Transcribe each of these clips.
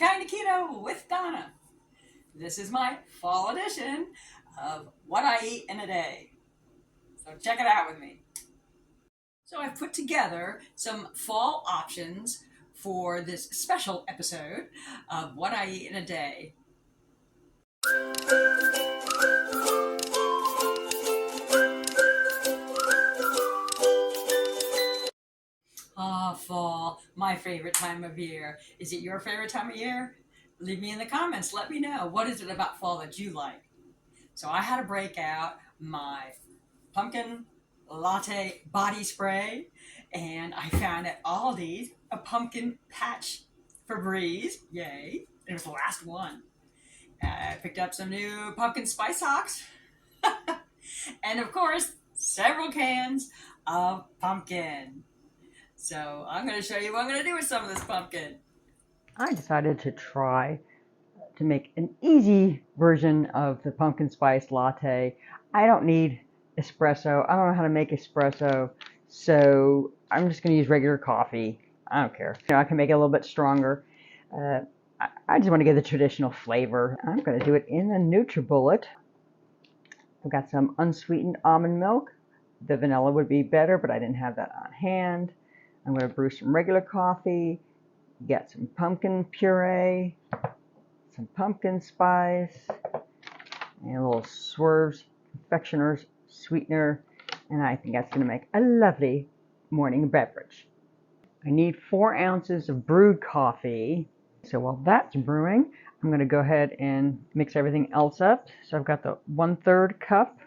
Kinda Keto with Donna. This is my fall edition of What I Eat in a Day. So check it out with me. So I've put together some fall options for this special episode of What I Eat in a Day. Fall, my favorite time of year. Is it your favorite time of year? Leave me in the comments. Let me know. What is it about fall that you like? So I had to break out my pumpkin latte body spray, and I found at Aldi's a pumpkin patch Febreze. Yay. It was the last one. I picked up some new pumpkin spice socks, and of course, several cans of pumpkin. So I'm going to show you what I'm going to do with some of this pumpkin. I decided to try to make an easy version of the pumpkin spice latte. I don't need espresso. I don't know how to make espresso, so I'm just going to use regular coffee. I don't care. I can make it a little bit stronger. I just want to get the traditional flavor. I'm going to do it in a NutriBullet. I've got some unsweetened almond milk. The vanilla would be better, but I didn't have that on hand. I'm going to brew some regular coffee, get some pumpkin puree, some pumpkin spice, and a little Swerves confectioner's sweetener, and I think that's going to make a lovely morning beverage. I need 4 ounces of brewed coffee. So while that's brewing, I'm going to go ahead and mix everything else up. So I've got the 1/3 cup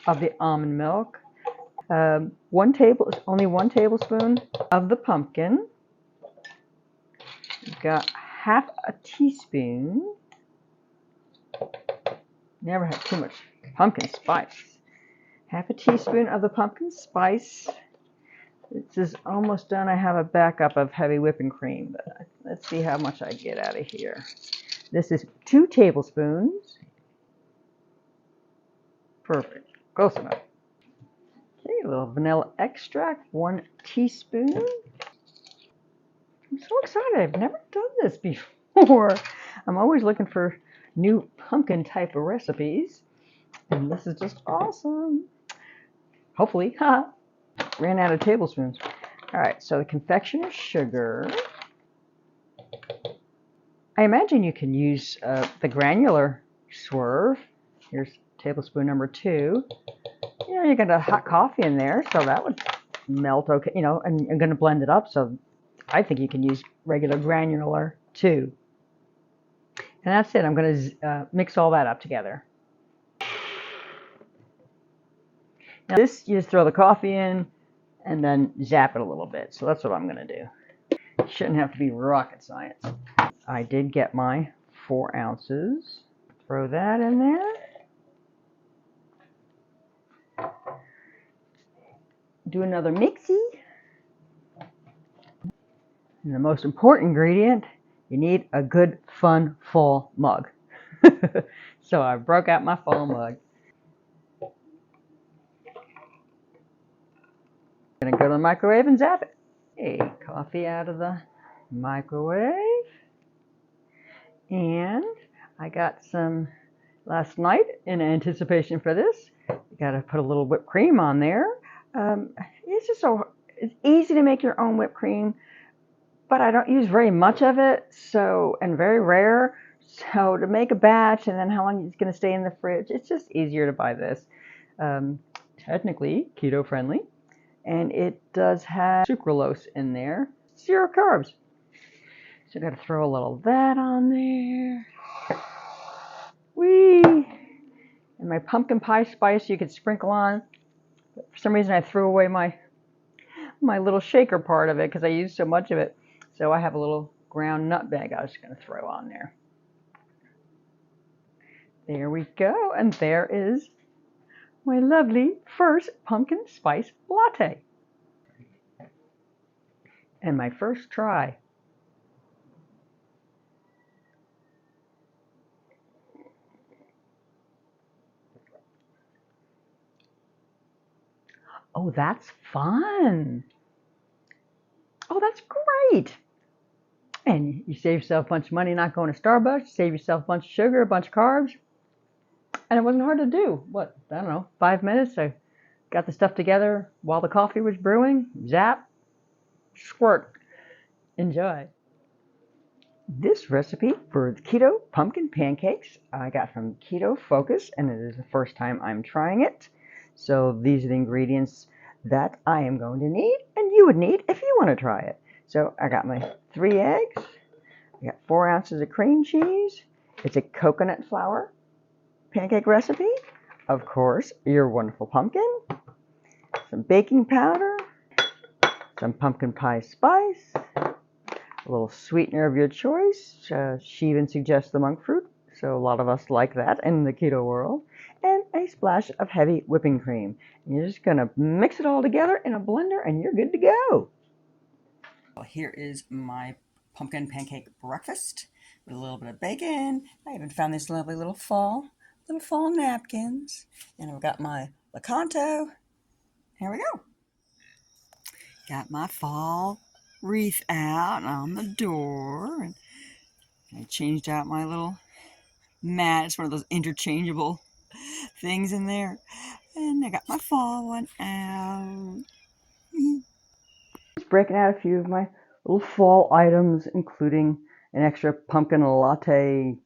of the almond milk, only 1 tablespoon of the pumpkin. I've got half a teaspoon. Never had too much pumpkin spice. Half a teaspoon of the pumpkin spice. This is almost done. I have a backup of heavy whipping cream, but let's see how much I get out of here. This is 2 tablespoons. Perfect. Close enough. Okay, a little vanilla extract, 1 teaspoon. I'm so excited. I've never done this before. I'm always looking for new pumpkin type of recipes, and this is just awesome. Hopefully, ran out of tablespoons. All right, so the confectioner's sugar. I imagine you can use the granular Swerve. Here's tablespoon number 2. You got a hot coffee in there, so that would melt okay, and you're going to blend it up, so I think you can use regular granular too. And that's it. I'm going to mix all that up together. Now this, you just throw the coffee in and then zap it a little bit. So that's what I'm going to do. It shouldn't have to be rocket science. I did get my 4 ounces. Throw that in there. Do another mixie. And the most important ingredient, you need a good, fun, fall mug. So I broke out my fall mug. I'm going to go to the microwave and zap it. Hey, coffee out of the microwave. And I got some last night in anticipation for this. You got to put a little whipped cream on there. It's easy to make your own whipped cream, but I don't use very much of it, and very rare. So to make a batch and then how long it's going to stay in the fridge, it's just easier to buy this. Technically keto friendly, and it does have sucralose in there, 0 carbs. So I got to throw a little of that on there. Whee! And my pumpkin pie spice you could sprinkle on. But for some reason I threw away my little shaker part of it because I used so much of it. So I have a little ground nutmeg I was going to throw on there. There we go. And there is my lovely first pumpkin spice latte. And my first try. Oh, that's fun. Oh, that's great. And you save yourself a bunch of money not going to Starbucks, save yourself a bunch of sugar, a bunch of carbs, and it wasn't hard to do. What, I don't know, 5 minutes? I got the stuff together while the coffee was brewing, zap, squirt, enjoy. This recipe for keto pumpkin pancakes I got from Keto Focus, and it is the first time I'm trying it. So these are the ingredients that I am going to need, and you would need if you want to try it. So I got my 3 eggs, I got 4 ounces of cream cheese. It's a coconut flour pancake recipe. Of course, your wonderful pumpkin, some baking powder, some pumpkin pie spice, a little sweetener of your choice. She even suggests the monk fruit, so a lot of us like that in the keto world, and a splash of heavy whipping cream. And you're just going to mix it all together in a blender, and you're good to go. Well, here is my pumpkin pancake breakfast with a little bit of bacon. I even found these lovely little fall napkins. And I've got my Lakanto. Here we go. Got my fall wreath out on the door. And I changed out my little mat. It's one of those interchangeable things in there. And I got my fall one out. Just breaking out a few of my little fall items, including an extra pumpkin latte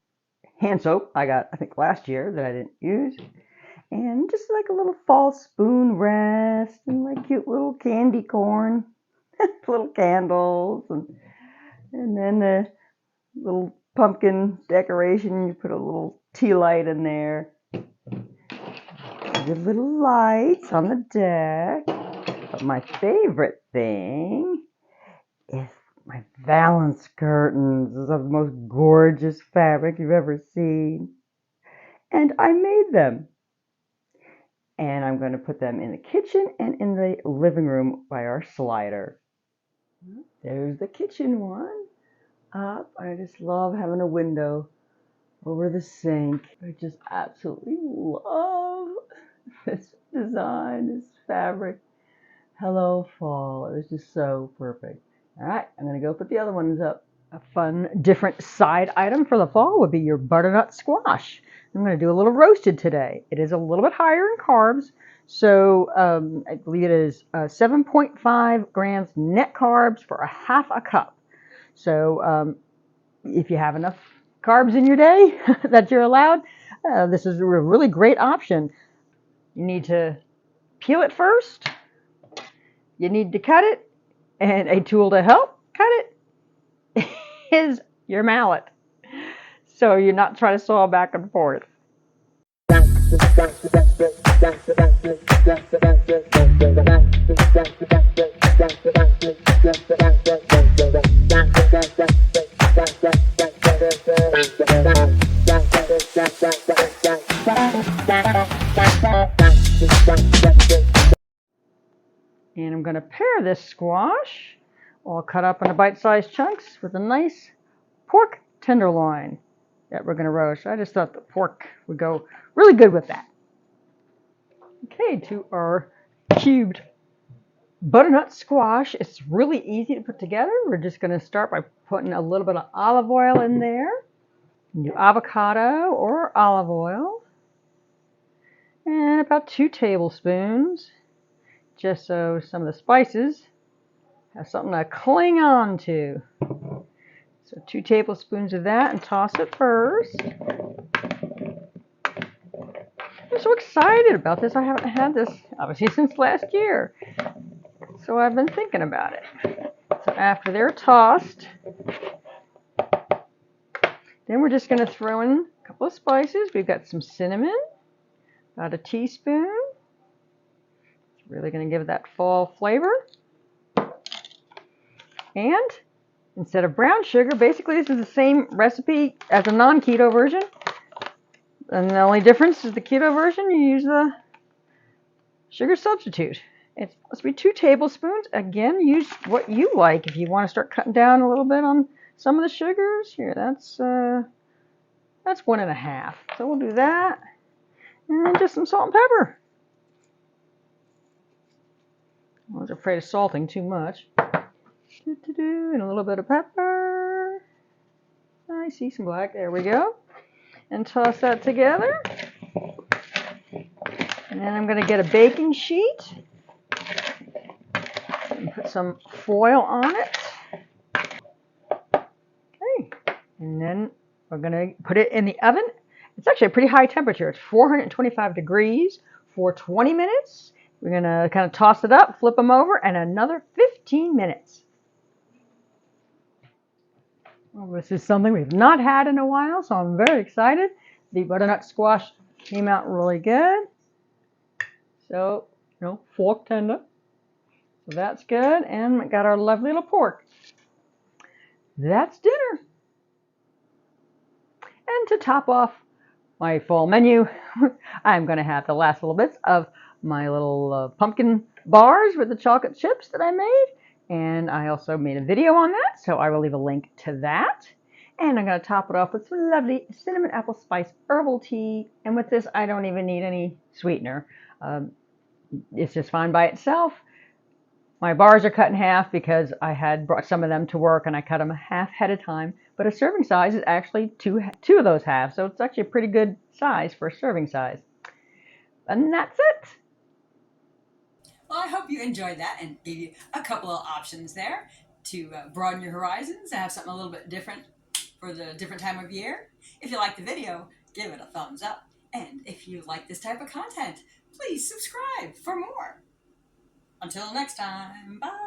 hand soap I got, I think, last year that I didn't use. And just like a little fall spoon rest and like cute little candy corn, little candles, and then the little pumpkin decoration. You put a little tea light in there. Good little lights on the deck. But my favorite thing is my valance curtains. These are the most gorgeous fabric you've ever seen. And I made them. And I'm going to put them in the kitchen and in the living room by our slider. There's the kitchen one up. I just love having a window over the sink. I just absolutely love this design, this fabric. Hello, fall. It was just so perfect. All right, I'm going to go put the other ones up. A fun, different side item for the fall would be your butternut squash. I'm going to do a little roasted today. It is a little bit higher in carbs, so I believe it is 7.5 grams net carbs for a half a cup. So if you have enough carbs in your day that you're allowed, this is a really great option. You need to peel it first. You need to cut it, and a tool to help cut it is your mallet. So you're not trying to saw back and forth. And I'm going to pair this squash, all cut up into bite-sized chunks, with a nice pork tenderloin that we're going to roast. I just thought the pork would go really good with that. Okay, to our cubed butternut squash. It's really easy to put together. We're just going to start by putting a little bit of olive oil in there. Do avocado or olive oil. And about 2 tablespoons, just so some of the spices have something to cling on to. So 2 tablespoons of that, and toss it first. I'm so excited about this. I haven't had this, obviously, since last year. So I've been thinking about it. So after they're tossed, then we're just going to throw in a couple of spices. We've got some cinnamon, about a teaspoon. It's really going to give it that fall flavor. And instead of brown sugar, basically this is the same recipe as a non-keto version. And the only difference is the keto version, you use the sugar substitute. It's supposed to be 2 tablespoons. Again, use what you like. If you want to start cutting down a little bit on some of the sugars, here, that's 1.5. So we'll do that. And then just some salt and pepper. I was afraid of salting too much. And a little bit of pepper. I see some black. There we go. And toss that together. And then I'm going to get a baking sheet and put some foil on it. Okay. And then we're going to put it in the oven. It's actually a pretty high temperature. It's 425 degrees for 20 minutes. We're going to kind of toss it up, flip them over, and another 15 minutes. Well, this is something we've not had in a while, so I'm very excited. The butternut squash came out really good. So, fork tender. So that's good. And we got our lovely little pork. That's dinner. And to top off my fall menu, I'm going to have the last little bits of my little pumpkin bars with the chocolate chips that I made. And I also made a video on that, so I will leave a link to that. And I'm going to top it off with some lovely cinnamon apple spice herbal tea. And with this, I don't even need any sweetener. It's just fine by itself. My bars are cut in half because I had brought some of them to work and I cut them a half head of time. But a serving size is actually two of those halves, so it's actually a pretty good size for a serving size. And that's it. Well, I hope you enjoyed that and gave you a couple of options there to broaden your horizons and have something a little bit different for the different time of year. If you like the video, give it a thumbs up. And if you like this type of content, please subscribe for more. Until next time, bye.